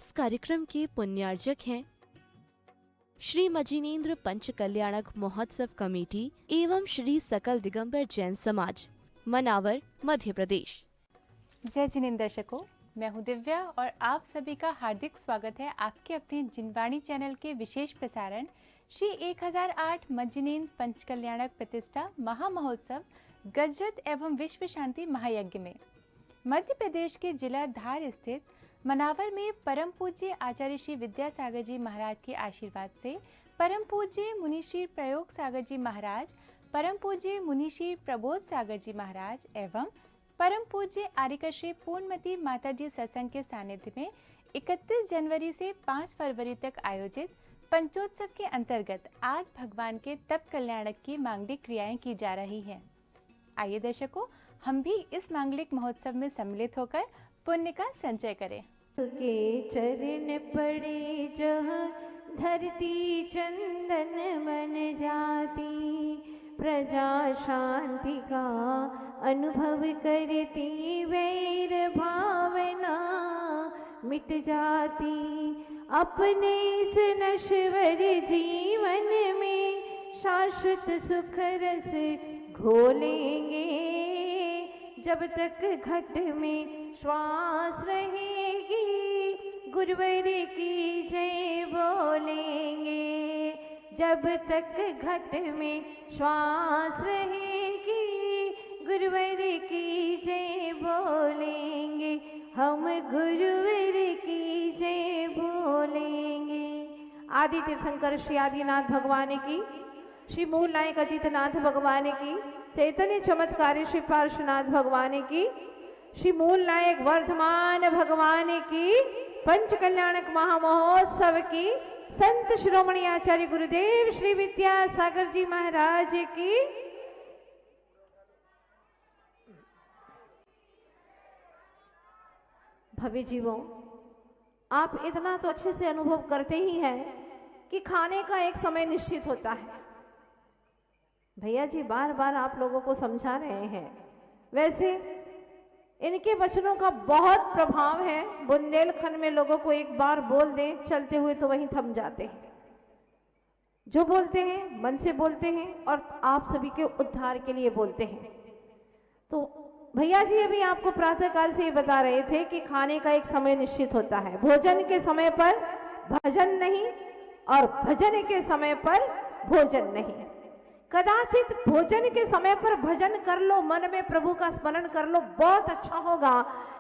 इस कार्यक्रम के पुण्यार्जक हैं श्री मजिनेन्द्र पंच कल्याणक महोत्सव कमेटी एवं श्री सकल दिगंबर जैन समाज, मनावर, मध्य प्रदेश। जय जिनेन्द्र दर्शकों, मैं हूं दिव्या और आप सभी का हार्दिक स्वागत है आपके अपने जिनवाणी चैनल के विशेष प्रसारण श्री 1008 मजिनेन्द्र पंच कल्याणक प्रतिष्ठा महामहोत्सव गजरत एवं विश्व शांति महायज्ञ में मध्य प्रदेश के जिला धार स्थित मनावर में परम पूज्य आचार्य श्री विद्यासागर जी महाराज के आशीर्वाद से परम पूज्य मुनिश्री प्रयोग सागर जी महाराज, परम पूज्य मुनिश्री प्रबोध सागर जी महाराज एवं परम पूज्य आर्यश्री पूर्णमती माता जी सत्संग के सानिध्य में 31 जनवरी से 5 फरवरी तक आयोजित पंचोत्सव के अंतर्गत आज भगवान के तप कल्याणक की मांगलिक क्रियाएं की जा रही हैं। आइए दर्शकों, हम भी इस मांगलिक महोत्सव में सम्मिलित होकर पुण्य का संचय करें। के चरण पड़े जहाँ धरती चंदन मन जाती, प्रजा शांति का अनुभव करती, वैर भावना मिट जाती। अपने इस नश्वर जीवन में शाश्वत सुख रस घोलेंगे, जब तक घट में श्वास रहेगी गुरुवर की जय बोलेंगे। जब तक घट में श्वास रहेगी गुरुवर की जय बोलेंगे, हम गुरुवर की जय बोलेंगे। आदि तीर्थंकर श्री आदिनाथ भगवान की, श्री मूल नायक अजितनाथ भगवान की, चैतन्य चमत्कारी श्री पार्श्वनाथ भगवान की, श्री मूल नायक वर्धमान भगवान की, पंच कल्याणक महामहोत्सव की, संत शिरोमणि आचार्य गुरुदेव श्री विद्यासागर जी महाराज की। भव्य जीवों, आप इतना तो अच्छे से अनुभव करते ही हैं कि खाने का एक समय निश्चित होता है। भैया जी बार बार आप लोगों को समझा रहे हैं। वैसे इनके वचनों का बहुत प्रभाव है। बुंदेलखंड में लोगों को एक बार बोल दें चलते हुए तो वहीं थम जाते हैं। जो बोलते हैं मन से बोलते हैं और आप सभी के उद्धार के लिए बोलते हैं। तो भैया जी अभी आपको प्रातःकाल से ये बता रहे थे कि खाने का एक समय निश्चित होता है। भोजन के समय पर भजन नहीं और भजन के समय पर भोजन नहीं। कदाचित भोजन के समय पर भजन कर लो, मन में प्रभु का स्मरण कर लो, बहुत अच्छा होगा,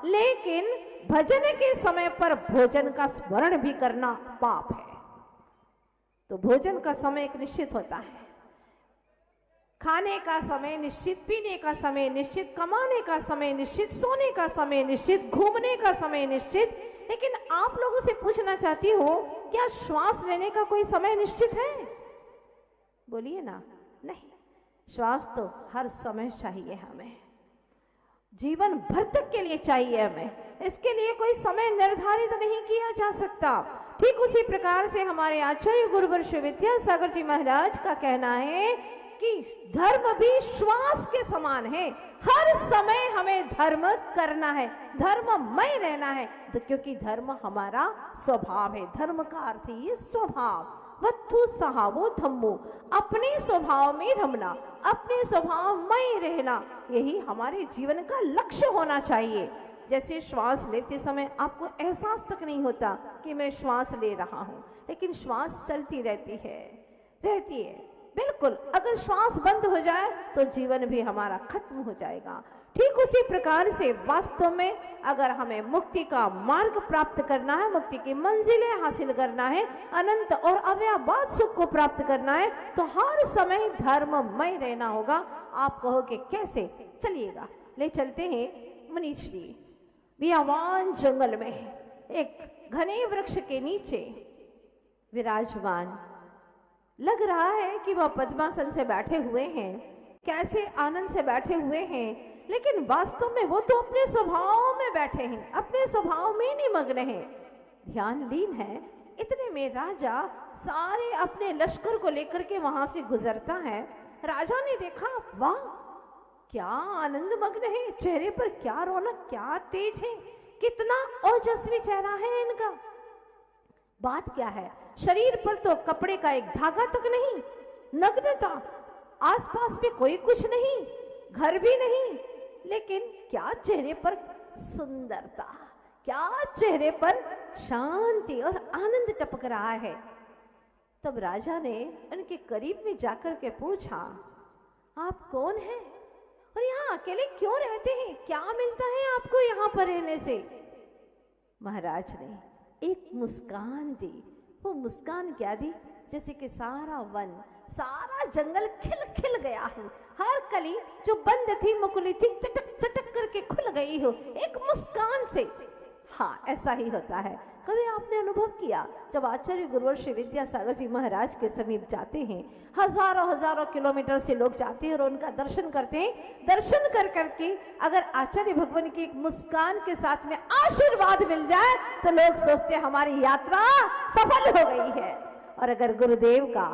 लेकिन भजन के समय पर भोजन का स्मरण भी करना पाप है। तो भोजन का समय एक निश्चित होता है, खाने का समय निश्चित, पीने का समय निश्चित, कमाने का समय निश्चित, सोने का समय निश्चित, घूमने का समय निश्चित। लेकिन आप लोगों से पूछना चाहती हूं, क्या श्वास लेने का कोई समय निश्चित है? बोलिए ना। नहीं, श्वास तो हर समय चाहिए हमें, जीवन भर तक के लिए चाहिए हमें। इसके लिए कोई समय निर्धारित नहीं किया जा सकता। ठीक उसी प्रकार से हमारे आचार्य गुरुवर श्री विद्यासागर जी महाराज का कहना है कि धर्म भी श्वास के समान है। हर समय हमें धर्म करना है, धर्ममय रहना है, तो क्योंकि धर्म हमारा स्वभाव है। धर्म का अर्थ ही स्वभाव, वत्थु सहावो धम्मो, अपने स्वभाव में रमना, अपने स्वभाव में रहना, यही हमारे जीवन का लक्ष्य होना चाहिए। जैसे श्वास लेते समय आपको एहसास तक नहीं होता कि मैं श्वास ले रहा हूं, लेकिन श्वास चलती रहती है। बिल्कुल, अगर श्वास बंद हो जाए तो जीवन भी हमारा खत्म हो जाएगा। ठीक उसी प्रकार से वास्तव में अगर हमें मुक्ति का मार्ग प्राप्त करना है, मुक्ति की मंजिलें हासिल करना है, अनंत और अव्याबाद सुख को प्राप्त करना है, तो हर समय धर्ममय रहना होगा। आप कहोगे कैसे? चलिएगा, ले चलते हैं मुनिश्री बियावान जंगल में एक घने वृक्ष के नीचे विराजमान। लग रहा है कि वह पद्मासन से बैठे हुए हैं, कैसे आनंद से बैठे हुए हैं, लेकिन वास्तव में वो तो अपने स्वभाव में बैठे हैं, अपने स्वभाव में निमग्न हैं, ध्यान लीन है। इतने में राजा सारे अपने लश्कर को लेकर के वहां से गुजरता है। राजा ने देखा, वाह क्या आनंद मग्न है, चेहरे पर क्या रौनक, क्या तेज है, कितना ओजस्वी चेहरा है इनका। बात क्या है, शरीर पर तो कपड़े का एक धागा तक नहीं, नग्नता, आसपास में कोई कुछ नहीं, घर भी नहीं, लेकिन क्या चेहरे पर सुंदरता, क्या चेहरे पर शांति और आनंद टपक रहा है। तब राजा ने उनके करीब में जाकर के पूछा, आप कौन हैं और यहाँ अकेले क्यों रहते हैं, क्या मिलता है आपको यहाँ पर रहने से? महाराज ने एक मुस्कान दी। वो मुस्कान क्या दी? जैसे कि सारा वन, सारा जंगल खिल खिल गया हो, हर कली जो बंद थी, मुकुली थी, चटक चटक करके खुल गई हो एक मुस्कान से। हाँ, ऐसा ही होता है। कभी आपने अनुभव किया, जब आचार्य गुरुवर श्री विद्यासागर जी महाराज के समीप जाते हैं, हजारों हजारों किलोमीटर से लोग जाते हैं और उनका दर्शन करते हैं। दर्शन कर करके अगर आचार्य भगवान की एक मुस्कान के साथ में आशीर्वाद मिल जाए तो लोग सोचते हैं हमारी यात्रा सफल हो गई है। और अगर गुरुदेव का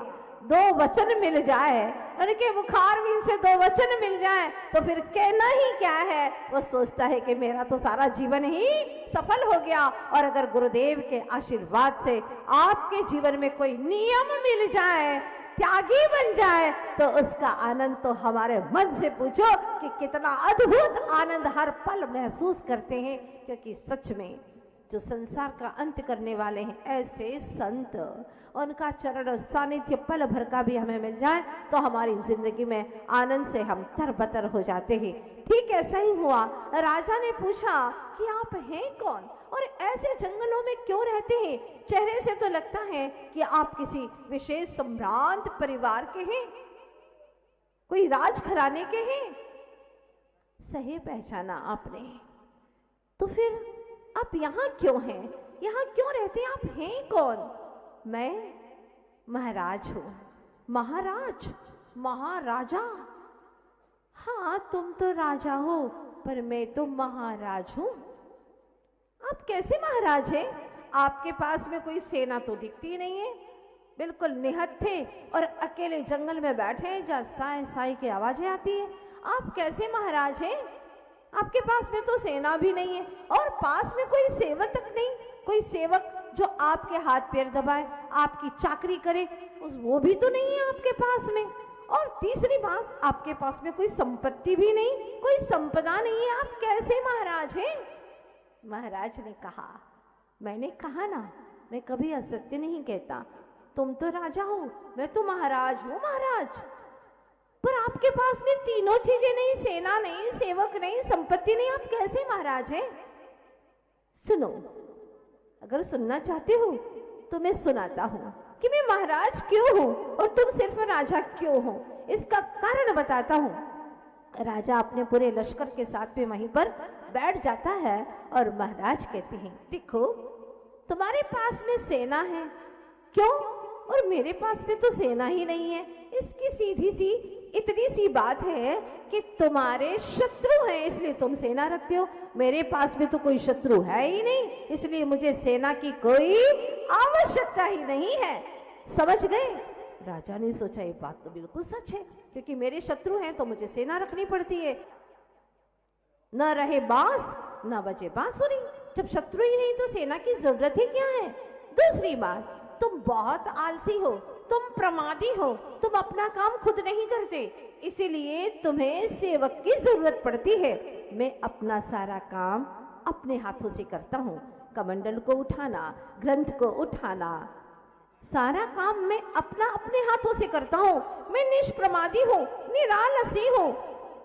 2 वचन मिल जाए, उनके मुखारविंद से 2 वचन मिल जाए, तो फिर कहना ही क्या है। वो सोचता है कि मेरा तो सारा जीवन ही सफल हो गया। और अगर गुरुदेव के आशीर्वाद से आपके जीवन में कोई नियम मिल जाए, त्यागी बन जाए, तो उसका आनंद तो हमारे मन से पूछो कि कितना अद्भुत आनंद हर पल महसूस करते हैं। क्योंकि सच में जो संसार का अंत करने वाले हैं, ऐसे संत, उनका चरण सानिध्य पल भर का भी हमें मिल जाए तो हमारी जिंदगी में आनंद से हम तरबतर हो जाते हैं। ठीक ऐसा ही हुआ। राजा ने पूछा कि आप हैं कौन और ऐसे जंगलों में क्यों रहते हैं? चेहरे से तो लगता है कि आप किसी विशेष सम्भ्रांत परिवार के हैं, कोई राजघराने के हैं। सही पहचाना आपने। तो फिर आप यहाँ क्यों हैं, यहाँ क्यों रहते हैं, आप हैं कौन? मैं महाराज हूं। महाराज, महाराजा? हाँ, तुम तो राजा हो, पर मैं तो महाराज हूं। आप कैसे महाराज हैं? आपके पास में कोई सेना तो दिखती नहीं है, बिल्कुल निहत्थे और अकेले जंगल में बैठे हैं जहाँ साए साए की आवाजें आती है। आप कैसे महाराज हैं? आपके पास में तो सेना भी नहीं है और पास में कोई सेवक तक नहीं, कोई सेवक जो आपके हाथ पैर दबाए, आपकी चाकरी करे, वो भी तो नहीं है आपके पास में। और तीसरी बात, आपके पास में कोई संपत्ति भी नहीं, कोई संपदा नहीं है। आप कैसे महाराज हैं? महाराज ने कहा, मैंने कहा ना, मैं कभी असत्य नहीं कहता। तुम तो राजा हो, मैं तो महाराज हूं, महाराज। पर आपके पास में तीनों चीजें नहीं, सेना नहीं, सेवक नहीं, संपत्ति नहीं, आप कैसे महाराज हैं? सुनो, अगर सुनना चाहते हो तो मैं सुनाता हूं कि मैं महाराज क्यों हूं और तुम सिर्फ राजा क्यों हो। इसका कारण बताता हूं। राजा अपने पूरे लश्कर के साथ में वहीं पर बैठ जाता है और महाराज कहते हैं, देखो तुम्हारे पास में सेना है, क्यों? और मेरे पास में तो सेना ही नहीं है। इसकी सीधी सी इतनी सी बात है कि तुम्हारे शत्रु हैं, इसलिए तुम सेना रखते हो। मेरे पास में तो कोई शत्रु है ही नहीं, इसलिए मुझे सेना की कोई आवश्यकता ही नहीं है। समझ गए? राजा ने सोचा ये बात तो बिल्कुल सच है, क्योंकि मेरे शत्रु हैं तो मुझे सेना रखनी पड़ती है। न रहे बांस न बजे बांसुरी। जब शत्रु ही नहीं तो सेना की जरूरत ही क्या है? दूसरी बात, तुम बहुत आलसी हो, तुम प्रमादी हो, तुम अपना काम खुद नहीं करते, इसीलिए तुम्हें सेवक की जरूरत पड़ती है। मैं अपना सारा काम अपने हाथों से करता हूँ। कमंडल को उठाना, ग्रंथ को उठाना, सारा काम मैं अपने हाथों से करता हूँ। मैं निष्प्रमादी हूँ, निरालसी हूँ,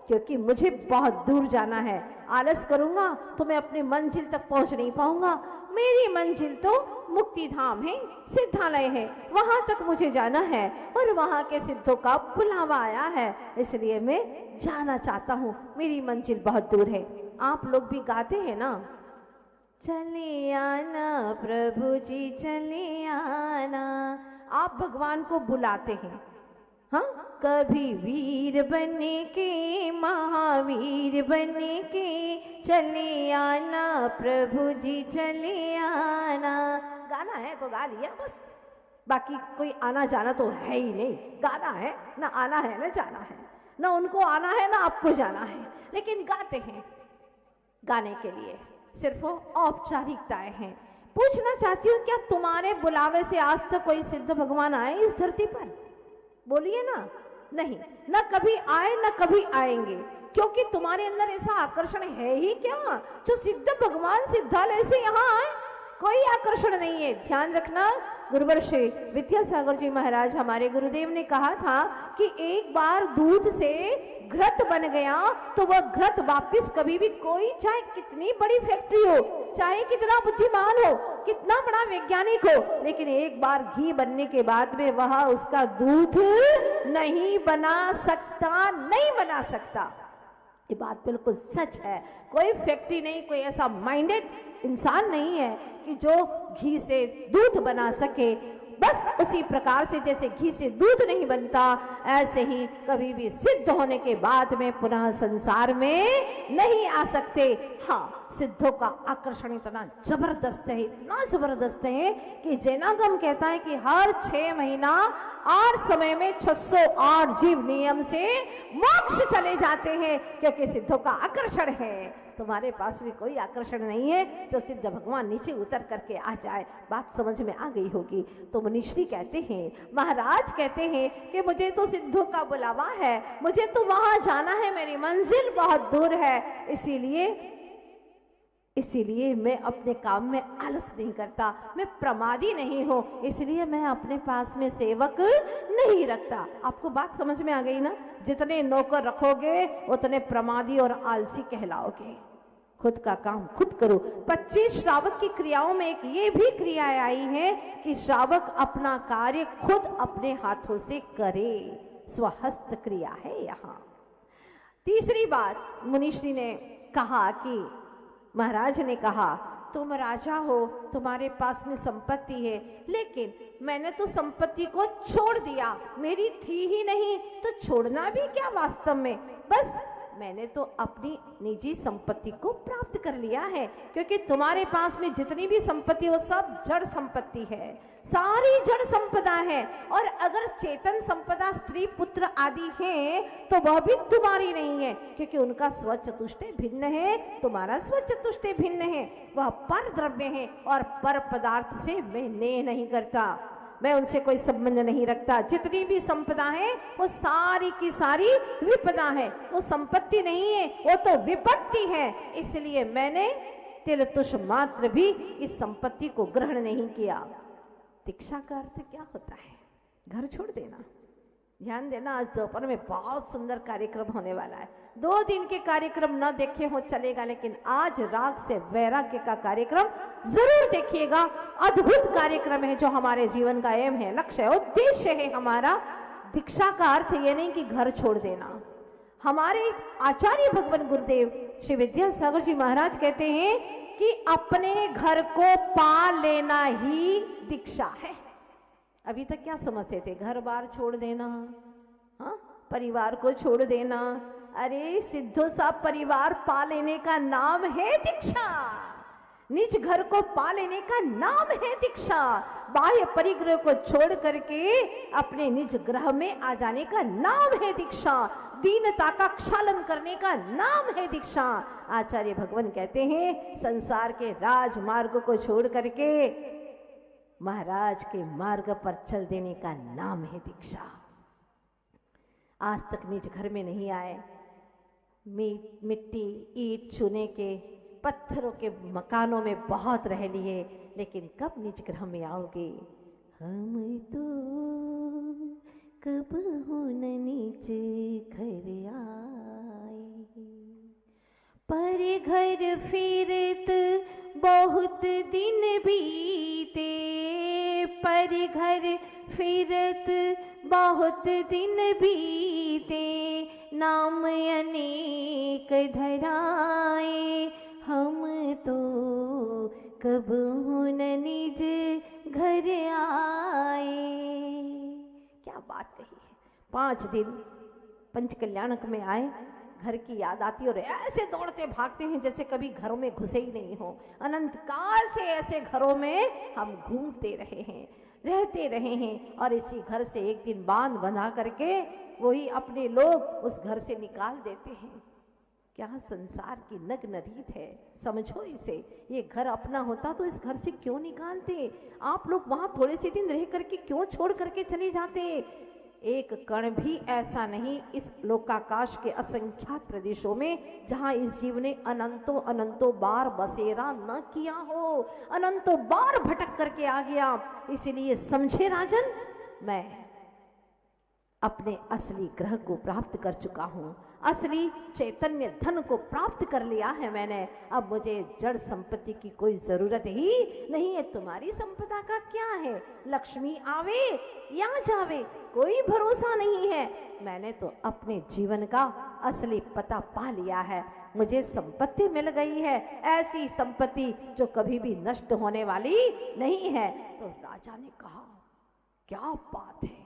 क्योंकि मुझे बहुत दूर जाना है। आलस करूंगा तो मैं अपने मंजिल तक पहुंच नहीं पाऊंगा। मेरी मंजिल तो मुक्ति धाम है, सिद्धालय है, वहां तक मुझे जाना है और वहां के सिद्धों का बुलावा आया है, इसलिए मैं जाना चाहता हूँ। मेरी मंजिल बहुत दूर है। आप लोग भी गाते हैं ना, चले आना प्रभु जी चले आना। आप भगवान को बुलाते हैं, हाँ, कभी वीर बने के, महावीर बने के, चले आना प्रभु जी चले आना। गाना है तो गा लिया बस, बाकी कोई आना जाना तो है ही नहीं। गाना है ना, आना है ना जाना है, ना उनको आना है ना आपको जाना है, लेकिन गाते हैं। गाने के लिए सिर्फ औपचारिकताएं हैं, पूछना चाहती हूँ, क्या तुम्हारे बुलावे से आज तक कोई सिद्ध भगवान आए इस धरती पर? बोलिए ना। नहीं, न कभी आए न कभी आएंगे, क्योंकि तुम्हारे अंदर ऐसा आकर्षण है ही क्या जो सिद्ध भगवान सिद्धालय से यहाँ आए? कोई आकर्षण नहीं है। ध्यान रखना, गुरुवर श्री विद्यासागर जी महाराज हमारे गुरुदेव ने कहा था कि एक बार दूध से घृत बन गया तो वह घृत वापिस कभी भी, कोई चाहे कितनी बड़ी फैक्ट्री हो, चाहे कितना बुद्धिमान हो, कितना बड़ा वैज्ञानिक हो, लेकिन एक बार घी बनने के बाद में वह उसका दूध नहीं बना सकता, नहीं बना सकता। ये बात बिल्कुल सच है। कोई फैक्ट्री नहीं, कोई ऐसा माइंडेड इंसान नहीं है कि जो घी से दूध बना सके। बस उसी प्रकार से जैसे घी से दूध नहीं बनता, ऐसे ही कभी भी सिद्ध होने के बाद में पुनः संसार में नहीं आ सकते। हाँ, सिद्धों का आकर्षण इतना जबरदस्त है, इतना जबरदस्त है कि जैनागम कहता है कि हर 6 महीना 8 समय में 608 जीव नियम से मोक्ष चले जाते हैं, क्योंकि सिद्धों का आकर्षण है। तुम्हारे पास भी कोई आकर्षण नहीं है जो सिद्ध भगवान नीचे उतर करके आ जाए। बात समझ में आ गई होगी। तो मुनिश्री कहते हैं, महाराज कहते हैं कि मुझे तो सिद्धों का बुलावा है, मुझे तो वहां जाना है, मेरी मंजिल बहुत दूर है, इसीलिए मैं अपने काम में आलस नहीं करता, मैं प्रमादी नहीं हूं, इसलिए मैं अपने पास में सेवक नहीं रखता। आपको बात समझ में आ गई ना? जितने नौकर रखोगे उतने प्रमादी और आलसी कहलाओगे। खुद का काम खुद करो। 25 श्रावक की क्रियाओं में एक ये भी क्रिया आई है कि श्रावक अपना कार्य खुद अपने हाथों से करे, स्वहस्त क्रिया है यहाँ। तीसरी बात मुनिश्री ने कहा कि महाराज ने कहा, तुम राजा हो, तुम्हारे पास में संपत्ति है, लेकिन मैंने तो संपत्ति को छोड़ दिया, मेरी थी ही नहीं, तो छोड़ना भी क्या वास्तव में, बस मैंने तो अपनी निजी संपत्ति को प्राप्त कर लिया है। क्योंकि तुम्हारे पास में जितनी भी संपत्ति है वो सब जड़ संपत्ति है, सारी जड़ संपदा है। और अगर चेतन संपदा स्त्री पुत्र आदि है तो वह भी तुम्हारी नहीं है, क्योंकि उनका स्वचतुष्टय भिन्न है, तुम्हारा स्वचतुष्टय भिन्न है। वह पर द्रव्य है और पर पदार्थ से मैं नेह नहीं करता, मैं उनसे कोई संबंध नहीं रखता। जितनी भी संपदा है वो सारी की सारी विपदा है, वो संपत्ति नहीं है, वो तो विपत्ति है। इसलिए मैंने तिल तुष मात्र भी इस संपत्ति को ग्रहण नहीं किया। दीक्षा का अर्थ क्या होता है? घर छोड़ देना। ध्यान देना, आज दोपहर में बहुत सुंदर कार्यक्रम होने वाला है। 2 दिन के कार्यक्रम न देखे हो चलेगा, लेकिन आज राग से वैराग्य का कार्यक्रम जरूर देखिएगा। अद्भुत कार्यक्रम है जो हमारे जीवन का एम है, लक्ष्य है, उद्देश्य है हमारा। दीक्षा का अर्थ ये नहीं कि घर छोड़ देना। हमारे आचार्य भगवान गुरुदेव श्री विद्यासागर जी महाराज कहते हैं कि अपने घर को पा लेना ही दीक्षा है। अभी तक क्या समझते थे? घर बार छोड़ देना, हाँ, परिवार को छोड़ देना। अरे सिद्धो साहब, परिवार पा लेने का नाम है दीक्षा। निज घर को पा लेने का नाम है दीक्षा। बाह्य परिग्रह को छोड़ करके अपने निज ग्रह में आ जाने का नाम है दीक्षा। दीनता का क्षालन करने का नाम है दीक्षा। आचार्य भगवान कहते हैं, संसार के राजमार्ग को छोड़ करके महाराज के मार्ग पर चल देने का नाम है दीक्षा। आज तक निज घर में नहीं आए, मिट्टी ईंट चूने के पत्थरों के मकानों में बहुत रह लिए, लेकिन कब निज घर में आओगे? हम तो कब हो न निज घर आए, पर घर फिरत बहुत दिन बीते, पर घर फिरत बहुत दिन बीते, नाम अनेक धराए, हम तो कब हो न निज घर आए। क्या बात कही है। 5 दिन पंचकल्याणक में आए, घर की याद आती और ऐसे दौड़ते भागते हैं जैसे कभी घरों में घुसे ही नहीं हो। अनंत काल से ऐसे घरों में हम घूमते रहे हैं, रहते रहे हैं, और इसी घर से एक दिन बांध बंधा करके वही अपने लोग उस घर से निकाल देते हैं। क्या संसार की नग्न रीत है, समझो इसे। ये घर अपना होता तो इस घर से क्यों निकालते? आप लोग वहां थोड़े से दिन रह करके क्यों छोड़ करके चले जाते? एक कण भी ऐसा नहीं इस लोकाकाश के असंख्यात प्रदेशों में जहां इस जीव ने अनंतों अनंतों बार बसेरा न किया हो, अनंतों बार भटक करके आ गया। इसलिए समझे राजन, मैं अपने असली ग्रह को प्राप्त कर चुका हूं, असली चैतन्य धन को प्राप्त कर लिया है मैंने। अब मुझे जड़ संपत्ति की कोई जरूरत ही नहीं है। तुम्हारी संपदा का क्या है? लक्ष्मी आवे या जावे कोई भरोसा नहीं है। मैंने तो अपने जीवन का असली पता पा लिया है। मुझे संपत्ति मिल गई है, ऐसी संपत्ति जो कभी भी नष्ट होने वाली नहीं है। तो राजा ने कहा, क्या बात है।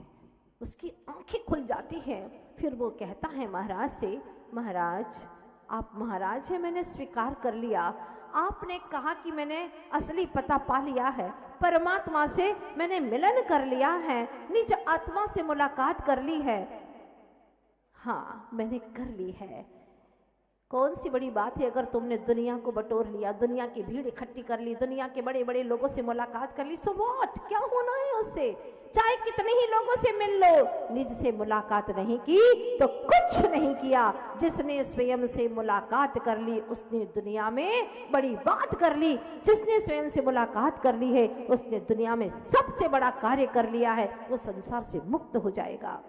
उसकी आंखें खुल जाती हैं। फिर वो कहता है महाराज से, महाराज आप महाराज हैं, मैंने स्वीकार कर लिया। आपने कहा कि मैंने असली पता पा लिया है, परमात्मा से मैंने मिलन कर लिया है, निज आत्मा से मुलाकात कर ली है। हाँ मैंने कर ली है। कौन सी बड़ी बात है अगर तुमने दुनिया को बटोर लिया, दुनिया की भीड़ इकट्ठी कर ली, दुनिया के बड़े बड़े लोगों से मुलाकात कर ली, सो व्हाट, क्या होना है उससे? चाहे कितने ही लोगों से मिल लो, निज से मुलाकात नहीं की तो कुछ नहीं किया। जिसने स्वयं से मुलाकात कर ली उसने दुनिया में बड़ी बात कर ली। जिसने स्वयं से मुलाकात कर ली है उसने दुनिया में सबसे बड़ा कार्य कर लिया है। वो संसार से मुक्त हो जाएगा।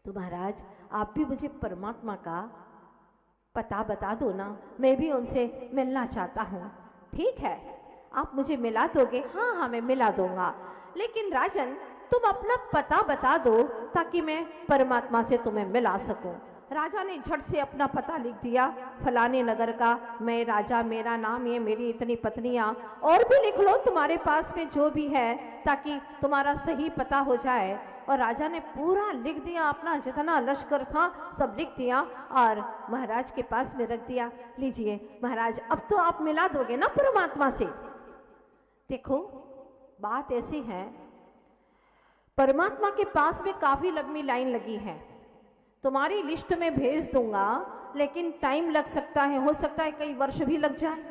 तो महाराज आप भी मुझे परमात्मा का पता बता दो ना, मैं भी उनसे मिलना चाहता हूँ। ठीक है, आप मुझे मिला दोगे? हाँ हाँ मैं मिला दूंगा, लेकिन राजन तुम अपना पता बता दो ताकि मैं परमात्मा से तुम्हें मिला सकूं। राजा ने झट से अपना पता लिख दिया, फलाने नगर का मैं राजा, मेरा नाम ये, मेरी इतनी पत्नियां, और भी लिख लो तुम्हारे पास में जो भी है, ताकि तुम्हारा सही पता हो जाए। और राजा ने पूरा लिख दिया, अपना जितना लश्कर था सब लिख दिया और महाराज के पास में रख दिया। लीजिए महाराज, अब तो आप मिला दोगे ना परमात्मा से। देखो बात ऐसी है, परमात्मा के पास में काफी लंबी लाइन लगी है। तुम्हारी लिस्ट में भेज दूंगा, लेकिन टाइम लग सकता है, हो सकता है कई वर्ष भी लग जाए।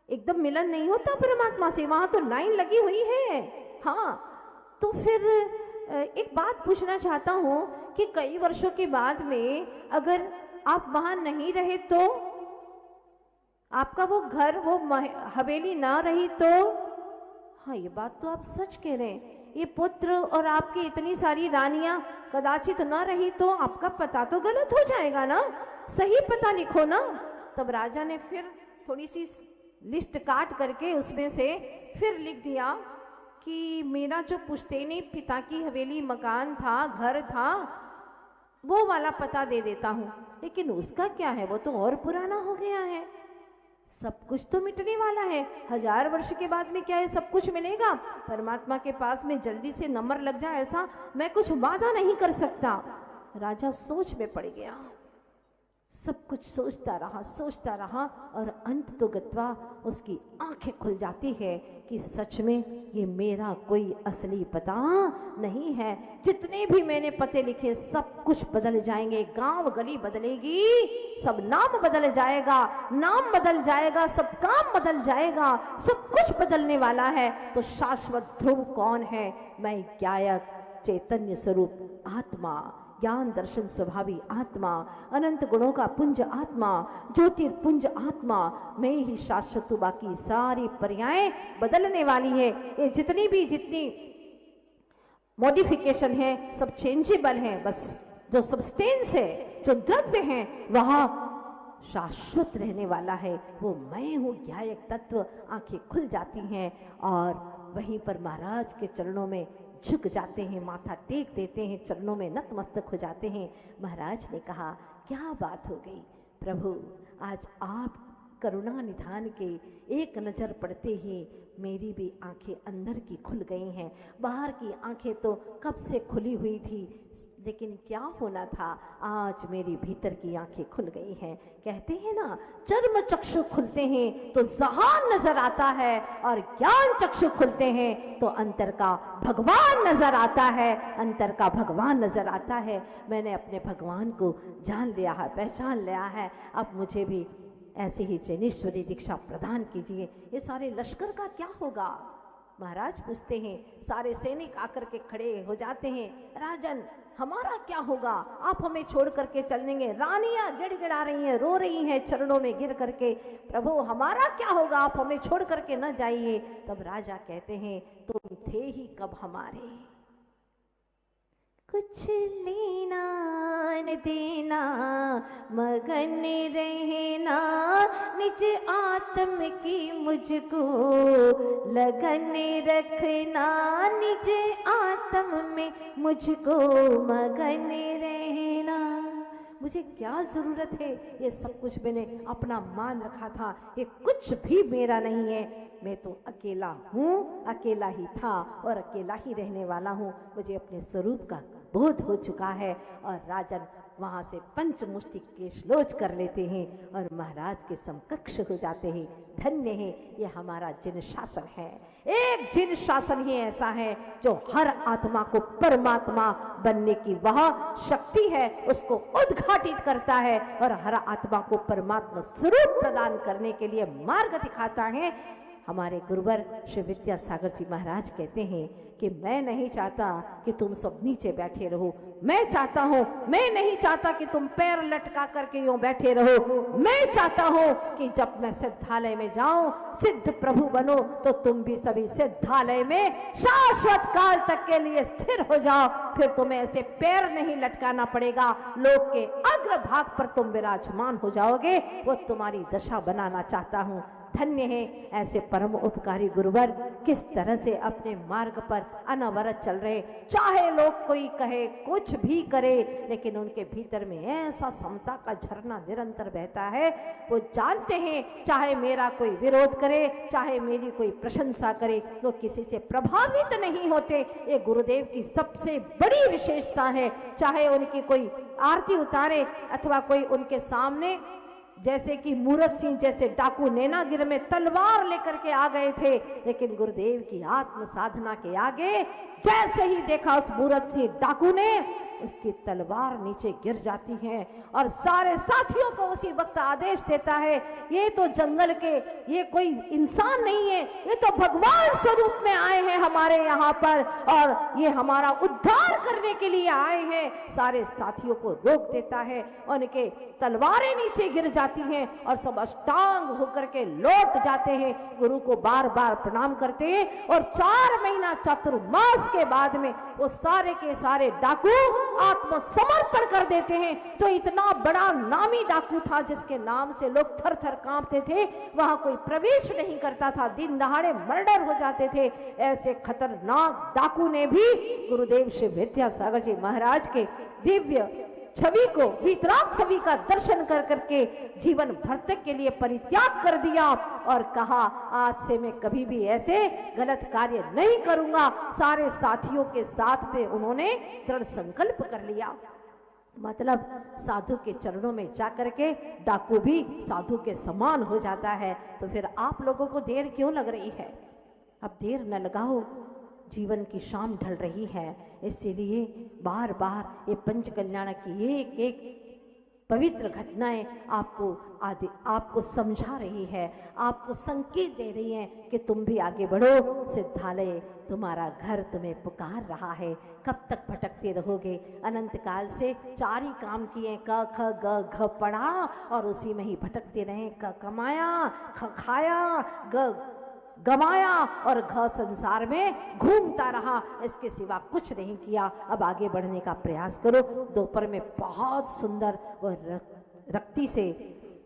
एकदम मिलन नहीं होता परमात्मा से, वहां तो लाइन लगी हुई है। हाँ तो फिर एक बात पूछना चाहता हूं कि कई वर्षों के बाद में अगर आप वहां नहीं रहे तो, आपका वो घर, वो हवेली ना रही तो? हाँ ये बात तो आप सच कह रहे हैं। ये पुत्र और आपकी इतनी सारी रानियां कदाचित ना रही तो आपका पता तो गलत हो जाएगा ना, सही पता लिखो ना। तब राजा ने फिर थोड़ी सी लिस्ट काट करके उसमें से फिर लिख दिया कि मेरा जो पुश्तैनी पिता की हवेली, मकान था, घर था, वो वाला पता दे देता हूँ। लेकिन उसका क्या है, वो तो और पुराना हो गया है। सब कुछ तो मिटने वाला है, 1000 वर्ष के बाद में क्या है, सब कुछ मिलेगा। परमात्मा के पास में जल्दी से नंबर लग जाए ऐसा मैं कुछ वादा नहीं कर सकता। राजा सोच में पड़ गया, सब कुछ सोचता रहा और अंत तो गत्वा उसकी आंखें खुल जाती है कि सच में ये मेरा कोई असली पता नहीं है। जितने भी मैंने पते लिखे सब कुछ बदल जाएंगे, गांव गली बदलेगी, सब नाम बदल जाएगा, नाम बदल जाएगा, सब काम बदल जाएगा, सब कुछ बदलने वाला है। तो शाश्वत ध्रुव कौन है? मैं गायक, चैतन्य स्वरूप आत्मा, ज्ञान दर्शन स्वभावी आत्मा, अनंत गुणों का पुंज आत्मा, ज्योतिर्पुंज आत्मा, मैं ही शाश्वत हूं। बाकी सारी पर्यायें बदलने वाली है। ये जितनी मॉडिफिकेशन है सब चेंजेबल है, बस जो सब्सटेंस है, जो द्रव्य है, वह शाश्वत रहने वाला है। वो मैं हूँ ज्ञायक तत्व। आंखें खुल जाती हैं और वहीं पर महाराज के चरणों में झुक जाते हैं, माथा टेक देते हैं, चरणों में नतमस्तक हो जाते हैं। महाराज ने कहा, क्या बात हो गई प्रभु, आज आप करुणा निधान के एक नज़र पड़ते ही मेरी भी आंखें अंदर की खुल गई हैं। बाहर की आंखें तो कब से खुली हुई थी, लेकिन क्या होना था, आज मेरी भीतर की आंखें खुल गई हैं। कहते हैं ना, चर्म चक्षु खुलते हैं तो जहान नजर आता है, और ज्ञान चक्षु खुलते हैं तो अंतर का भगवान नजर आता है, अंतर का भगवान नजर आता है। मैंने अपने भगवान को जान लिया है, पहचान लिया है। अब मुझे भी ऐसी ही जैनेश्वरी दीक्षा प्रदान कीजिए। ये सारे लश्कर का क्या होगा? महाराज पूछते हैं, सारे सैनिक आकर के खड़े हो जाते हैं, राजन हमारा क्या होगा? आप हमें छोड़ करके चलेंगे? रानियां गिड़गिड़ा रही हैं, रो रही हैं चरणों में गिर करके, प्रभु हमारा क्या होगा? आप हमें छोड़ करके न जाइए। तब राजा कहते हैं, तुम थे ही कब हमारे, कुछ लेना न देना, मगन रहना निज आत्म की मुझको, लगन रखना निज आत्म में मुझको, मगन रहना। मुझे क्या जरूरत है? ये सब कुछ मैंने अपना मान रखा था, ये कुछ भी मेरा नहीं है। मैं तो अकेला हूँ, अकेला ही था और अकेला ही रहने वाला हूँ। मुझे अपने स्वरूप का बोध हो चुका है। और राजन वहां से पंचमुष्टि केशलोच कर लेते हैं और महाराज के समकक्ष हो जाते हैं। धन्य है ये हमारा जिन शासन है। एक जिन शासन ही ऐसा है जो हर आत्मा को परमात्मा बनने की वह शक्ति है उसको उद्घाटित करता है और हर आत्मा को परमात्मा स्वरूप प्रदान करने के लिए मार्ग दिखाता है। हमारे गुरुवर श्री विद्यासागर जी महाराज कहते हैं कि मैं नहीं चाहता कि तुम सब नीचे बैठे रहो, मैं चाहता हूं, मैं नहीं चाहता कि तुम पैर लटका करके यूं बैठे रहो। मैं चाहता हूं कि जब मैं सिद्धालय में जाऊं, सिद्ध प्रभु बनो, तो तुम भी सभी सिद्धालय में शाश्वत काल तक के लिए स्थिर हो जाओ। फिर तुम्हें ऐसे पैर नहीं लटकाना पड़ेगा, लोक के अग्रभाग पर तुम विराजमान हो जाओगे। वो तुम्हारी दशा बनाना चाहता हूं। धन्य है ऐसे परम उपकारी गुरुवर, किस तरह से अपने मार्ग पर अनवरत चल रहे। चाहे लोग कोई कहे, कुछ भी करे, लेकिन उनके भीतर में ऐसा समता का झरना निरंतर बहता है। वो जानते हैं चाहे मेरा कोई विरोध करे, चाहे मेरी कोई प्रशंसा करे, वो किसी से प्रभावित नहीं होते। ये गुरुदेव की सबसे बड़ी विशेषता है। चाहे उनकी कोई आरती उतारे अथवा कोई उनके सामने, जैसे कि मूरत सिंह जैसे डाकू नैनागिर में तलवार लेकर के आ गए थे, लेकिन गुरुदेव की आत्म साधना के आगे जैसे ही देखा उस मूरत सिंह डाकू ने, उसकी तलवार नीचे गिर जाती है और सारे साथियों को उसी वक्त आदेश देता है, ये तो जंगल के, ये कोई इंसान नहीं है, ये तो भगवान स्वरूप में आए हैं हमारे यहाँ पर और ये हमारा उद्धार करने के लिए आए हैं। सारे साथियों को रोक देता है, उनके तलवारें नीचे गिर जाती हैं और सब अष्टांग होकर के लौट जाते हैं, गुरु को बार बार प्रणाम करते हैं। और 4 महीना चतुर्मास के बाद में वो सारे के सारे डाकू आत्मसमर्पण कर देते हैं। जो इतना बड़ा नामी डाकू था जिसके नाम से लोग थर थर कांपते थे, वहां कोई प्रवेश नहीं करता था, दिन दहाड़े मर्डर हो जाते थे। ऐसे खतरनाक डाकू ने भी गुरुदेव श्री विद्यासागर जी महाराज के दिव्य छवि को, वितराग छवि का दर्शन कर करके जीवन भर तक के लिए परित्याग कर दिया और कहा, आज से मैं कभी भी ऐसे गलत कार्य नहीं करूंगा। सारे साथियों के साथ में उन्होंने दृढ़ संकल्प कर लिया। मतलब साधु के चरणों में जाकर के डाकू भी साधु के समान हो जाता है। तो फिर आप लोगों को देर क्यों लग रही है? अब देर न लगाओ, जीवन की शाम ढल रही है। इसीलिए बार बार ये पंच कल्याण की एक एक पवित्र घटनाएं आपको समझा रही है, आपको संकेत दे रही हैं कि तुम भी आगे बढ़ो। सिद्धालय तुम्हारा घर तुम्हें पुकार रहा है। कब तक भटकते रहोगे? अनंत काल से 4 ही काम किए, क ख ग घ पढ़ा और उसी में ही भटकते रहे। क कमाया, ख खाया, ग गमाया और घ संसार में घूमता रहा, इसके सिवा कुछ नहीं किया। अब आगे बढ़ने का प्रयास करो। दोपहर में बहुत सुंदर और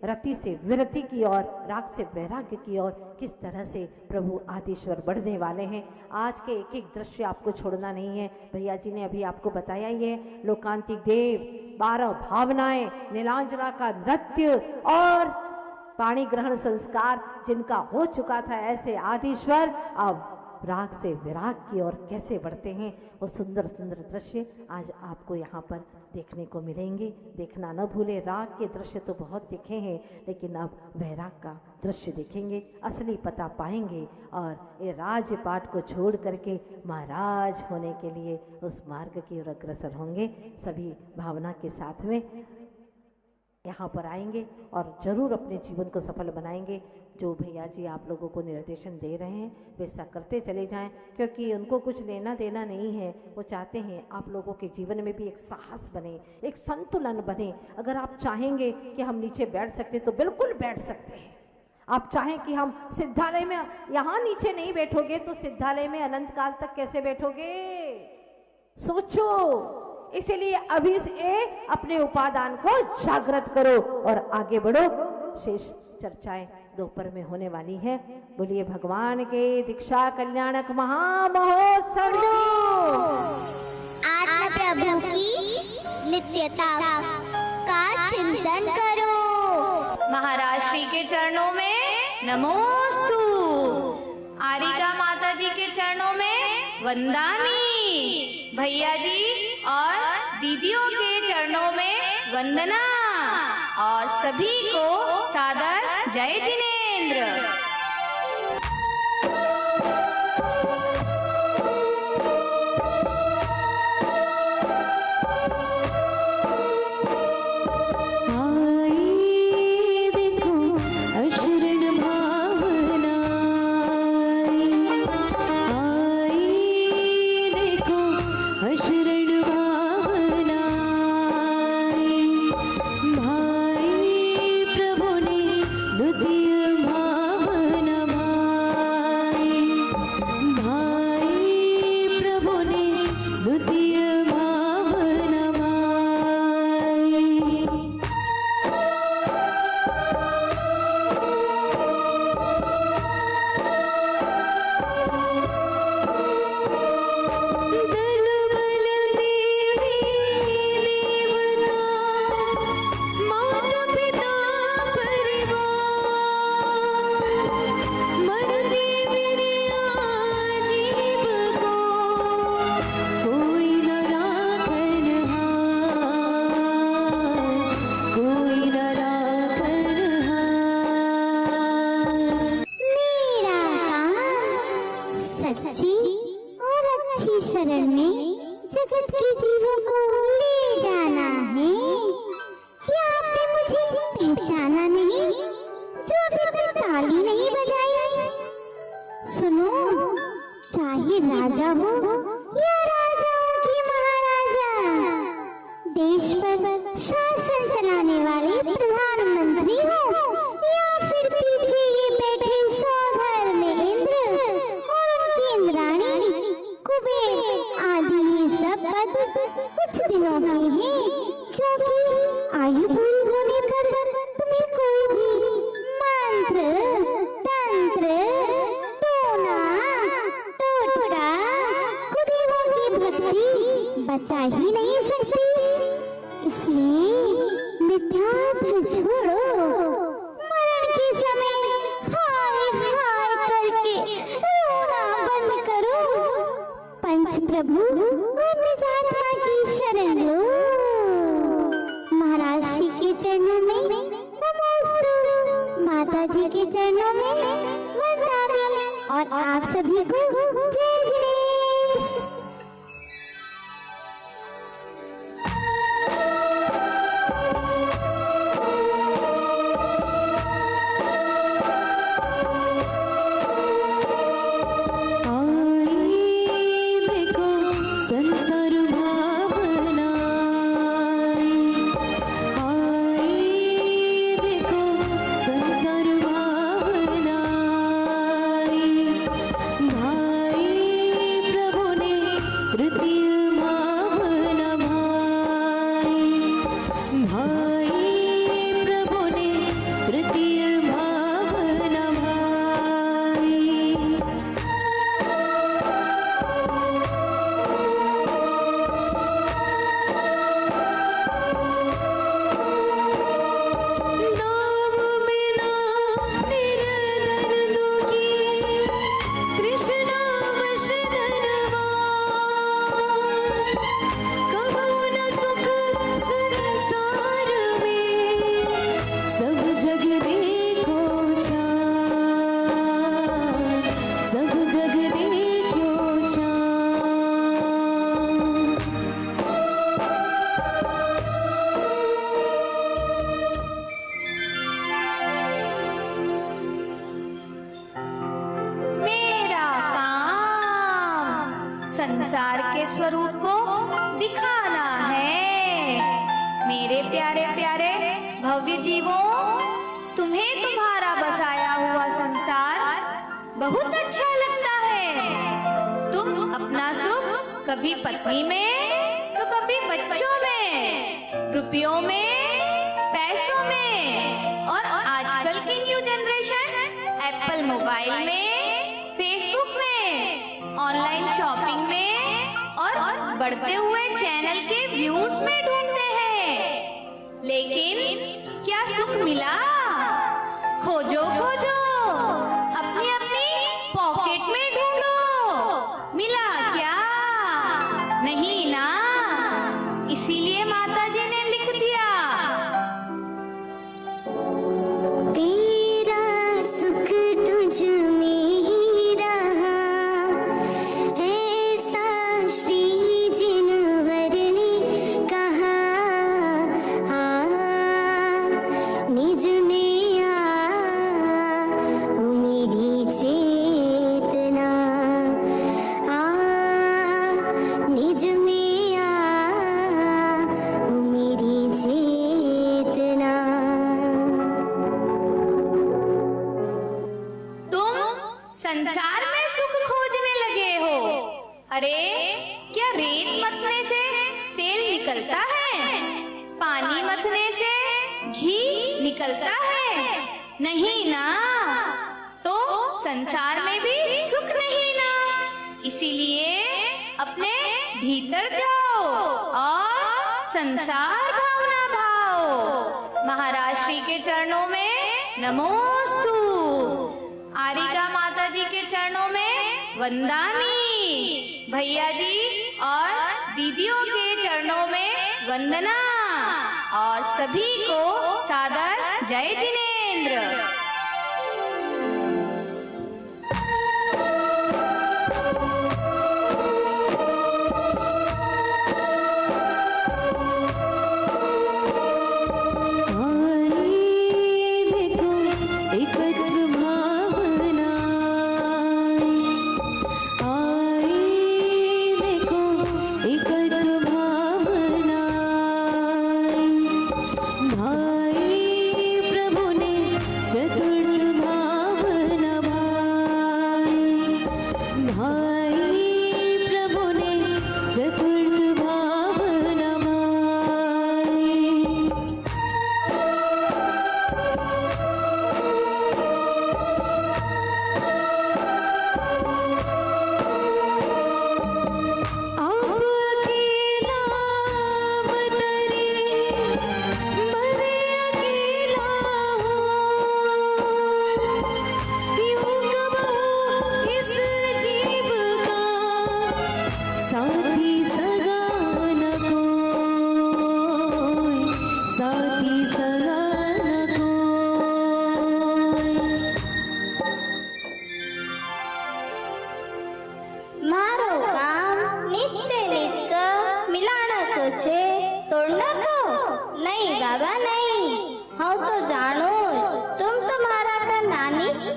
रति से विरति की ओर, राग से वैराग्य की ओर किस तरह से प्रभु आदिश्वर बढ़ने वाले हैं। आज के एक एक दृश्य आपको छोड़ना नहीं है। भैया जी ने अभी आपको बताया ही है, लोकांतिक देव, 12 भावनाएं, नीलांजना का नृत्य और पाणी ग्रहण संस्कार जिनका हो चुका था, ऐसे आदिश्वर अब राग से विराग की ओर कैसे बढ़ते हैं, वो सुंदर सुंदर दृश्य आज आपको यहाँ पर देखने को मिलेंगे। देखना न भूले, राग के दृश्य तो बहुत दिखे हैं, लेकिन अब वैराग का दृश्य देखेंगे, असली पता पाएंगे और ये राजपाट को छोड़ करके महाराज होने के लिए उस मार्ग की ओर अग्रसर होंगे। सभी भावना के साथ में यहाँ पर आएंगे और ज़रूर अपने जीवन को सफल बनाएंगे। जो भैया जी आप लोगों को निर्देशन दे रहे हैं वैसा करते चले जाएं, क्योंकि उनको कुछ लेना देना नहीं है। वो चाहते हैं आप लोगों के जीवन में भी एक साहस बने, एक संतुलन बने। अगर आप चाहेंगे कि हम नीचे बैठ सकते तो बिल्कुल बैठ सकते हैं। आप चाहें कि हम सिद्धालय में, यहाँ नीचे नहीं बैठोगे तो सिद्धालय में अनंत काल तक कैसे बैठोगे, सोचो। इसीलिए अभी से अपने उपादान को जागृत करो और आगे बढ़ो। शेष चर्चाएं दोपहर में होने वाली है। बोलिए भगवान के दीक्षा कल्याणक महामहोत्सव आत्म प्रभु की नित्यता का चिंतन करो। महाराज श्री के चरणों में नमोस्तु, आरिका माता जी के चरणों में वंदानी, भैया जी और दीदियों के चरणों में वंदना और सभी को सादर जय जिनेंद्र। भाई के स्वरूप को दिखाना है। मेरे प्यारे प्यारे भव्य जीवों, तुम्हें तुम्हारा बसाया हुआ संसार बहुत अच्छा लगता है। तुम अपना सुख कभी पत्नी में तो कभी बच्चों में, रुपयों में, पैसों में और आजकल की न्यू जनरेशन एप्पल मोबाइल में, फेसबुक में, ऑनलाइन शॉपिंग में और बढ़ते हुए चैनल के व्यूज में ढूंढते हैं। लेकिन क्या सुख मिला? खोजो खोजो, अपनी अपनी पॉकेट में ढूंढो, मिला क्या? नहीं ना। इसीलिए माता जी ने लिख दिया, तेरा सुख तुझ में ही रहा, ऐसा श्री जिनवर ने कहा। निज में आ ओ मेरी चेतना, निज में आ ओ मेरी चेतना। तुम संसार में सुख खोजने लगे हो। अरे क्या रेत मथने से तेल निकलता है? पानी मथने से घी निकलता है? नहीं ना। तो संसार में भी सुख नहीं ना। इसीलिए अपने भीतर जाओ और संसार भावना भाओ। महाराज श्री के चरणों में नमोस्तु, आरिका माता जी के चरणों में वंदानी, भैया जी और दीदियों के चरणों में वंदना और सभी को सादर जय जिनेंद्र।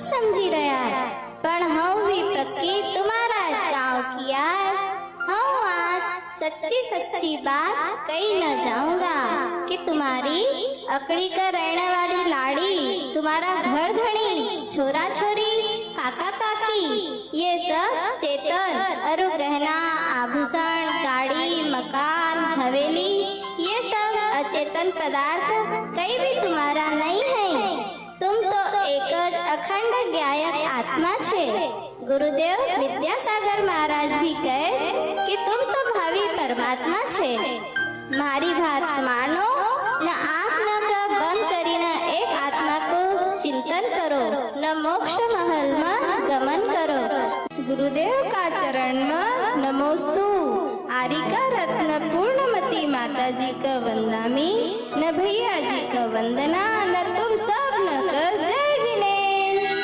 समझी रहा पण हम भी पक्की तुम्हारा गाँव की यार। हम आज सच्ची सच्ची बात कही न जाऊंगा कि तुम्हारी अकड़ी कर रहने वाली लाड़ी, तुम्हारा घर धनी, छोरा छोरी, काका काकी, ये सब चेतन और गहना आभूषण, गाड़ी, मकान, हवेली, ये सब अचेतन पदार्थ कहीं भी तुम्हारा नहीं है। तुम तो एक अखंड गायक आत्मा छे। गुरुदेव विद्यासागर महाराज भी कहे कि तुम तो भावी परमात्मा छे। मारी बात मानो न आँख न बंद करीने एक आत्मा को चिंतन करो, न मोक्ष महल में गमन करो। गुरुदेव का चरण में नमोस्तु। आरिका रत्न पूर्णमती माता जी का वंदामी, न भैया जी का वंदना, न तुम सब न कर जय जिनेंद्र।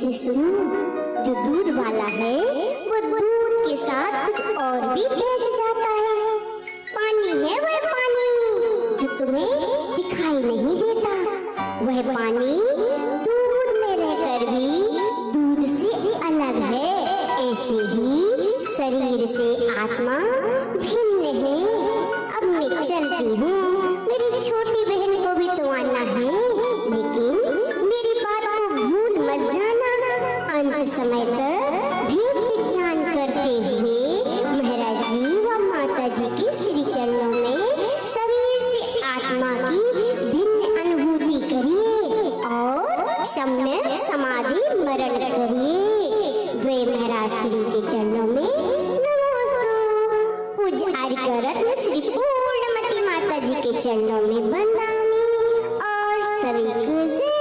से सुनो, जो दूध वाला है वो दूध के साथ कुछ और भी बेच जाता है। पानी है वह पानी जो तुम्हें दिखाई नहीं देता, वह पानी दूध में रहकर भी दूध से अलग है। ऐसे ही शरीर से आत्मा भिन्न है। अब मैं चलती हूँ, मेरी छोटी बहन को भी तो आना है, लेकिन मेरी बात को भूल मत जाना। अंत समय तक भेद विज्ञान करते हुए महाराज जी व माता जी के श्री चरणों में शरीर से आत्मा की भिन्न अनुभूति करिए और सम्यक समाधि मरण करिए। वे महाराज श्री के चरणों में नमोस्तु। पूज्य आर्य रत्न श्री पूर्णमती माता जी के चरणों में बंदामी और सभी को जय।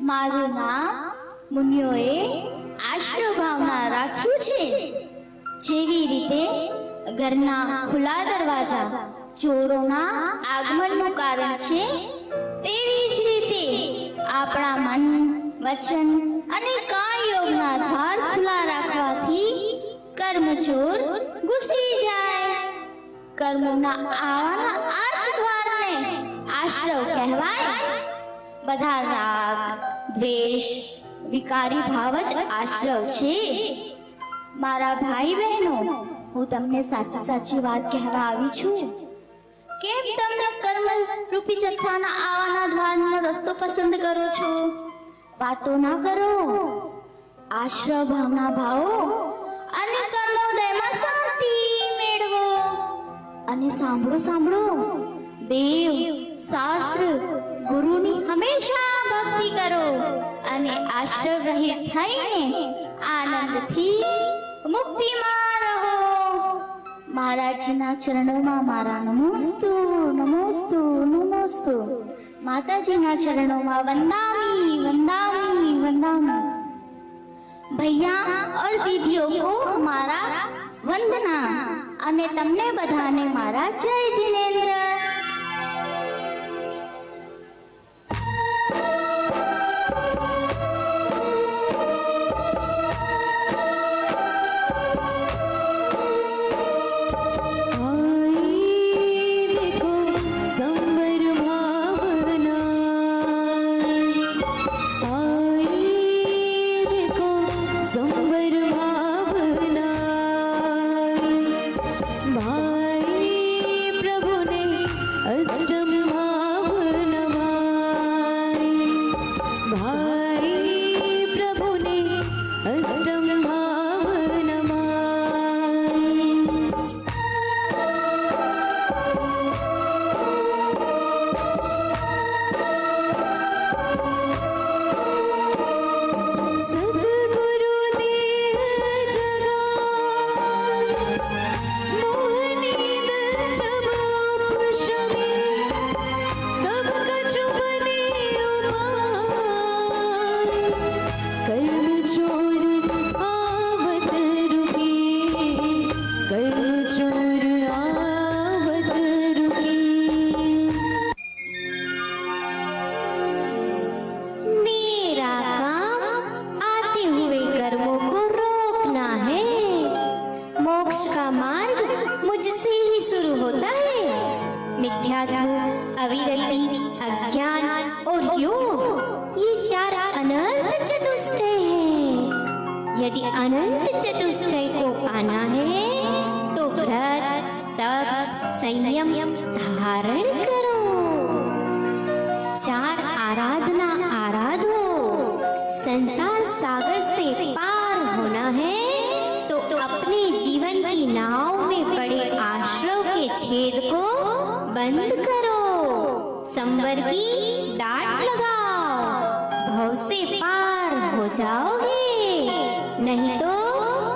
મારું નામ મુનિઓએ આશરો ભાવના રાખ્યું છે, જેવી રીતે ઘરના ખુલ્લા દરવાજા ચોરોના આગમનનું કારણ છે, તેવી જ રીતે આપણા મન, વચન અને કાય યોગના દ્વાર ખુલ્લા રાખવાથી કર્મચોર ઘૂસી જાય. કર્મોના આવાના આ જ દ્વારને આશ્રવ કહેવાય. બધા રાગ, દ્વેષ, વિકારી ભાવ જ આશ્રવ છે. મારા ભાઈ બહેનો, હું તમને સાચી સાચી વાત કહેવા આવી છું. કેમ તમે કર્મ રૂપી જથ્થાના આવાના દ્વારનો રસ્તો પસંદ કરો છો? વાતો ના કરો. આશ્રવ ભાવના ભાવો અને કર્મોદયમાં શાંતિ મેળવો. અને સાંભળો સાંભળો, દેવ, શાસ્ત્ર, ગુરુની હંમેશા ભક્તિ કરો અને આશ્રવ રહિત થઈને આનંદથી મુક્તિમાં રહો. મહારાજજીના ચરણોમાં મારા નમોસ્તુ નમોસ્તુ નમોસ્તુ. માતાજીના ચરણોમાં वंदामी वंदामी वंदामी. भैया और दीदियों को हमारा वंदना અને તમને બધાને મારા જય જિનેન્દ્ર. अविरति, अज्ञान और योग, ये चार अनर्थ चतुष्टय हैं. यदि अनंत चतुष्टय को पाना है तो व्रत, तप, संयम धारण करो. चार आराधना आराधो. संसार सागर से पार होना है तो अपने जीवन की नाव में पड़े आश्रव के छेद को बंद करो. संवर की डांट लगाओ. भव से पार हो जाओगे, नहीं तो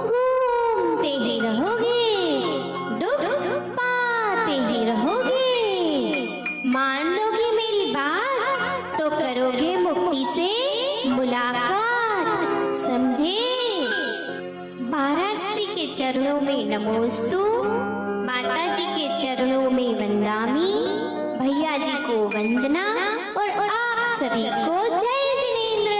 घूमते ही रहोगे, दुख पाते ही रहोगे. मान लोगे मेरी बात तो करोगे मुक्ति से मुलाकात. समझे? बाराश्री के चरणों में नमोस्तु, माता जी के चरणों में वंदामी, भैया जी को वंदना और आप सभी को जय जिनेंद्र.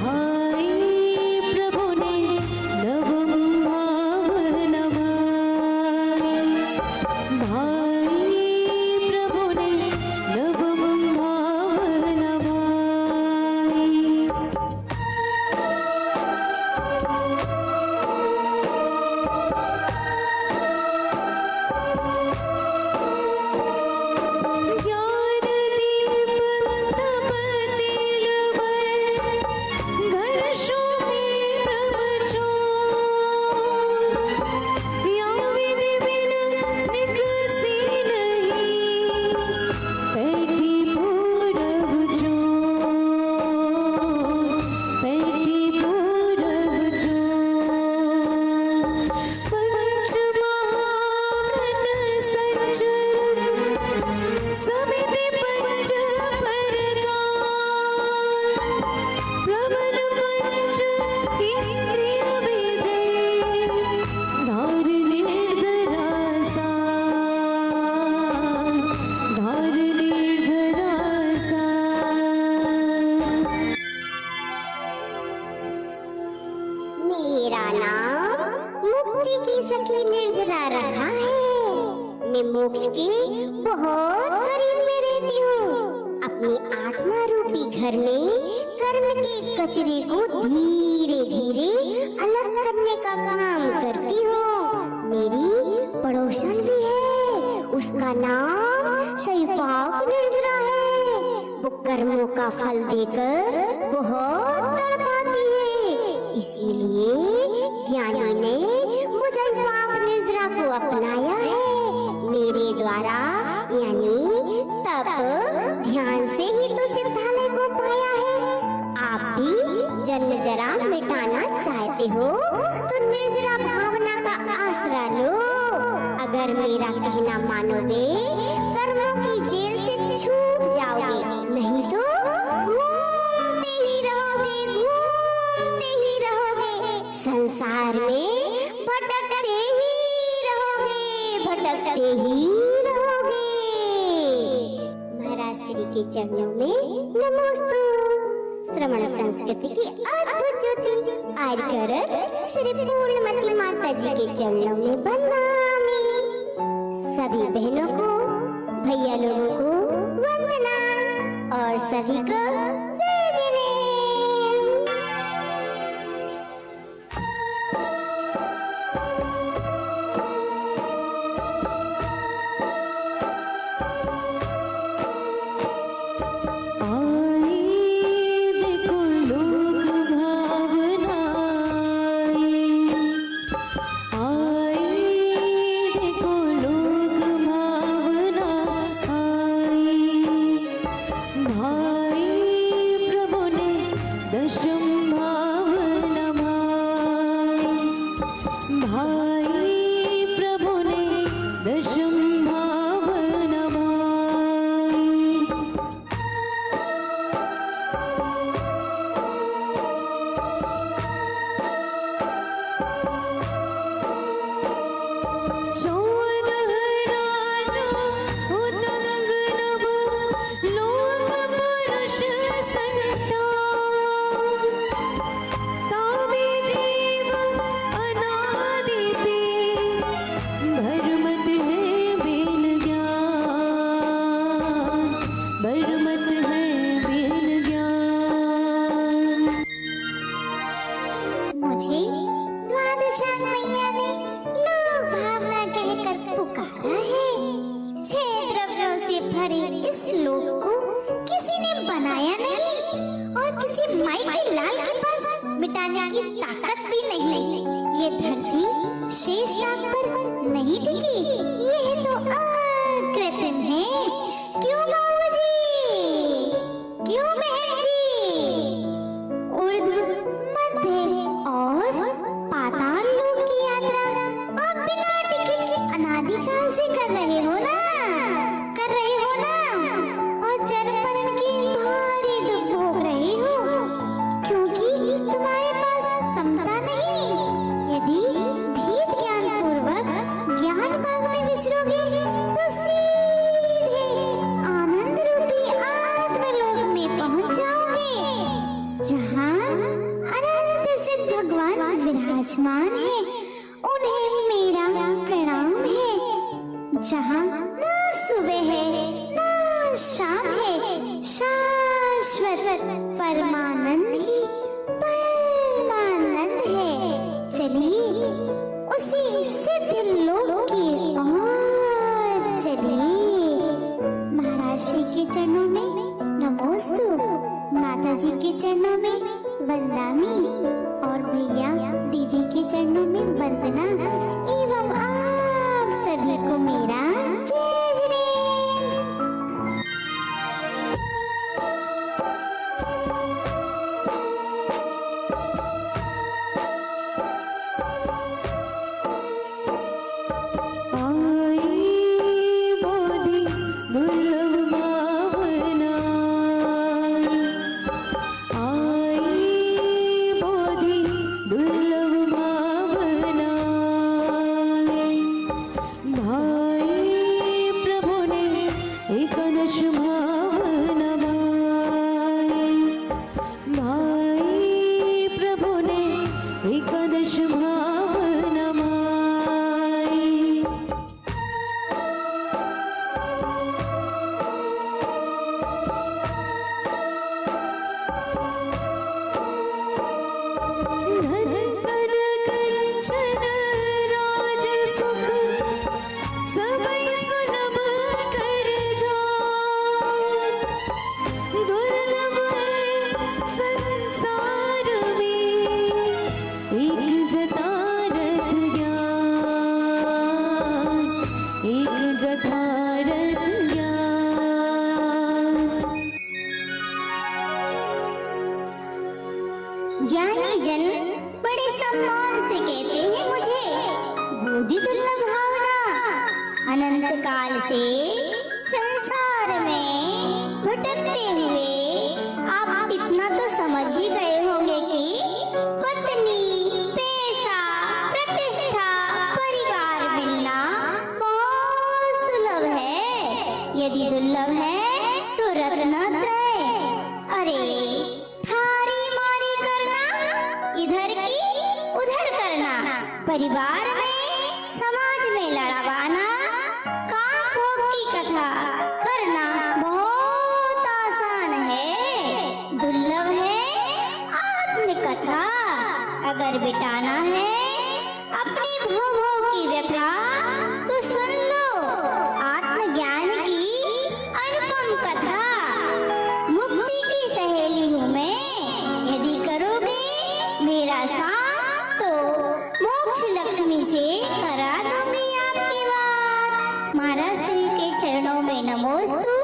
भाई प्रभु ने के बहुत करीब में रहती हूँ। अपनी आत्मा रूपी घर में कर्म के कचरे को धीरे धीरे अलग करने का काम करती हूँ। मेरी पड़ोसन भी है, उसका नाम शैपाक निर्जरा है। वो कर्मों का फल देकर बहुत तड़पाती है, इसीलिए ज्ञानी ने मुझे पाप निर्जरा को अपनाया है। मेरे द्वारा यानी तप ध्यान से ही तो सिद्धालय को पाया है। आप भी जन्म जरा मिटाना चाहते हो तो निर्जरा भावना का आसरा लो। अगर मेरा कहना मानोगे कर्मों की जेल से छूट जाओगे, नहीं तो घूमते ही रहोगे संसार में, भटकते ही रहोगे। महाराज श्री के चरणों में नमोस्तु। श्रवण संस्कृति की अद्भुत ज्योति आर्य श्री पूर्णमती माता जी के चरणों में वंदनामि। सभी बहनों को, भैया लोगों को वंदना और सभी को जय जय। भारत ज्ञानी जन बड़े सम्मान से कहते हैं मुझे बुद्धि दुर्लभ भावना। अनंत काल से संसार में भटकते हुए आप इतना तो समझ ही गए होंगे कि पत्नी, पैसा, प्रतिष्ठा, परिवार मिलना बहुत सुलभ है। यदि दुर्लभ है तो रत्नत्रय। अरे थारी मारी करना, इधर की उधर करना, परिवार में समाज में लड़वाना, काम भोग की कथा करना बहुत आसान है। दुर्लभ है आत्मकथा। अगर बिटाना है अपनी भोगों की व्यथा तो सुन लो आत्मज्ञान की अनुपम कथा। मुक्ति की सहेली हूँ मैं, यदि करोगे मेरा साथ तो मोक्ष लक्ष्मी से करा दूंगी आपकी बात। महाराज श्री के चरणों में नमोस्तु,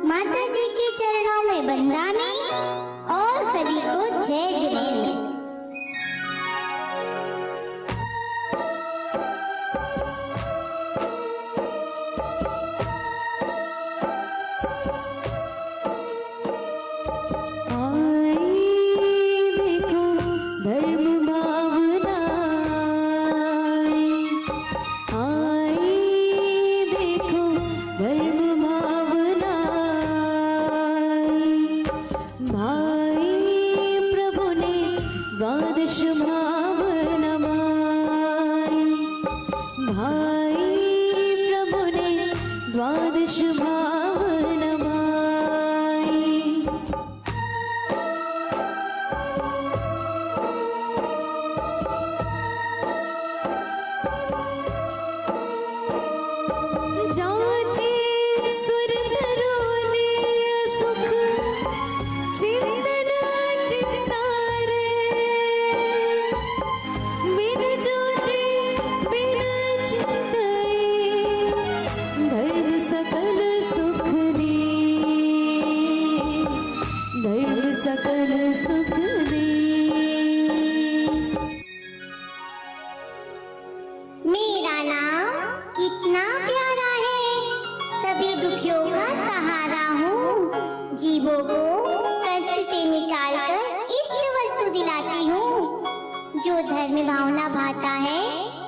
माता जी के चरणों में वंदना और सभी को जय जिनेन्द्र। मेरा नाम कितना प्यारा है, सभी दुखियों का सहारा हूँ। जीवों को कष्ट से निकालकर इष्ट वस्तु दिलाती हूँ। जो धर्म भावना भाता है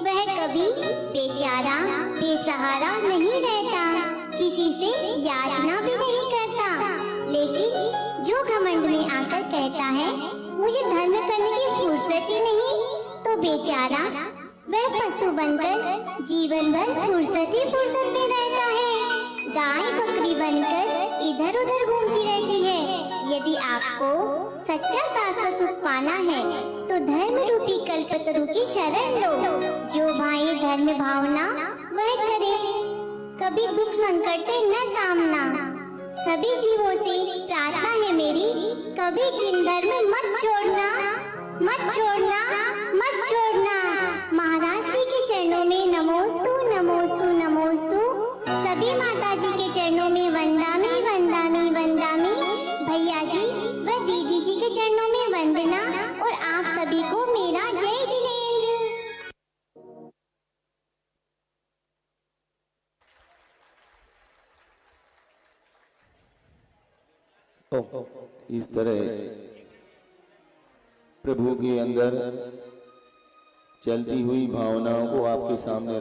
वह कभी बेचारा बेसहारा नहीं रहता, किसी से याचना भी नहीं करता। लेकिन जो घमंड में आकर कहता है मुझे धर्म करने की फुर्सत ही नहीं, तो बेचारा वह पशु बनकर जीवन भर फुर्सत में रहता है। गाय बकरी बनकर इधर उधर घूमती रहती है। यदि आपको सच्चा शाश्वत सुख पाना है तो धर्म रूपी कल्पतरु की शरण लो। जो भाई धर्म भावना वह करे, कभी दुख संकट से न सामना। सभी जीवों से प्रार्थना है मेरी, कभी जिन धर्म मत छोड़ना, मत छोड़ना, मत छोड़ना। महाराज जी के चरणों में नमोस्तु, नमोस्तु, नमोस्तु। सभी माता जी के चरणों में वंदामी, वंदामी, वंदामी। भैया जी व दीदी जी के चरणों में वंदना और आप सभी को मेरा जय जिनेन्द्र। इस तरह प्रभु के अंदर चलती हुई भावनाओं को आपके सामने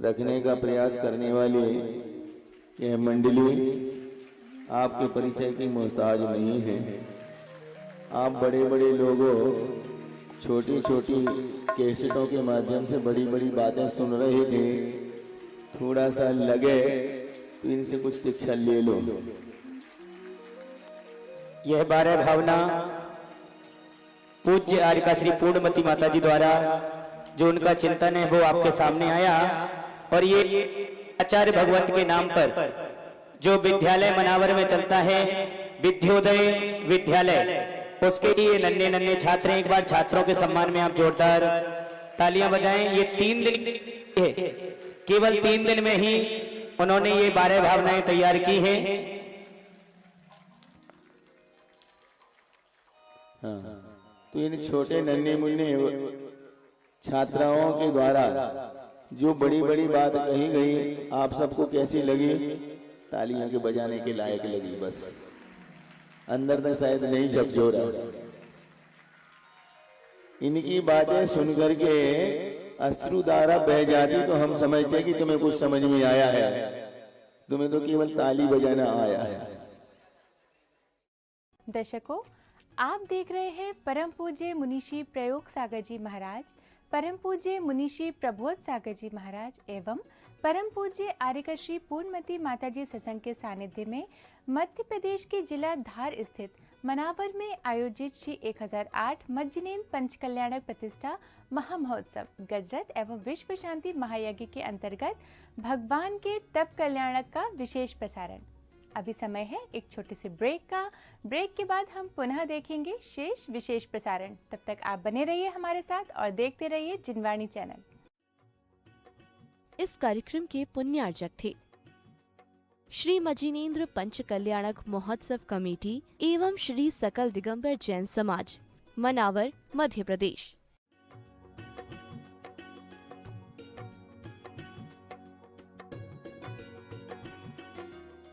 रखने का प्रयास करने वाले यह मंडली आपके परिचय की मोहताज नहीं है। आप बड़े बड़े लोगों छोटी छोटी कैसेटों के माध्यम से बड़ी बड़ी बातें सुन रहे थे, थोड़ा सा लगे तो इनसे कुछ शिक्षा ले लो। यह 12 भावना पूज्य आर्यका श्री पूर्णमती माता जी द्वारा जो उनका चिंतन है वो आपके सामने आया। और ये आचार्य भगवंत के नाम पर जो विद्यालय मनावर में चलता है, विद्योदय विद्यालय, उसके लिए नन्हे नन्हे छात्र हैं। एक बार छात्रों के सम्मान में आप जोरदार तालियां बजाएं। ये 3 दिन है केवल 3 दिन में ही उन्होंने ये 12 भावनाएं तैयार की हैं। हाँ, तो इन छोटे नन्हे मुन्ने छात्राओं के द्वारा जो बड़ी बड़ी बात कही गई, आप सबको कैसी लगी? तालियां के बजाने के लायक लगी, बस अंदर तक शायद नहीं झकझोरा। इनकी बातें सुनकर के अश्रुधारा बह जाती तो हम समझते कि तुम्हें कुछ समझ में आया है, तुम्हें तो केवल ताली बजाना आया है। दर्शकों, आप देख रहे हैं परम पूज्य मुनिषी प्रयोग सागर जी महाराज, परम पूज्य मुनिषी प्रबोध सागर जी महाराज एवं परम पूज्य आर्यका श्री पूर्णमती माता जी सत्संग के सानिध्य में मध्य प्रदेश के जिला धार स्थित मनावर में आयोजित श्री 1008 मज्जनेन्द्र पंचकल्याणक प्रतिष्ठा महामहोत्सव गजरत एवं विश्व शांति महायज्ञ के अंतर्गत भगवान के तप कल्याणक का विशेष प्रसारण। अभी समय है एक छोटे से ब्रेक का। ब्रेक के बाद हम पुनः देखेंगे शेष विशेष प्रसारण। तब तक आप बने रहिए हमारे साथ और देखते रहिए जिनवाणी चैनल। इस कार्यक्रम के पुण्यार्जक थे श्री मजिनेन्द्र पंचकल्याणक महोत्सव कमेटी एवं श्री सकल दिगंबर जैन समाज, मनावर, मध्य प्रदेश।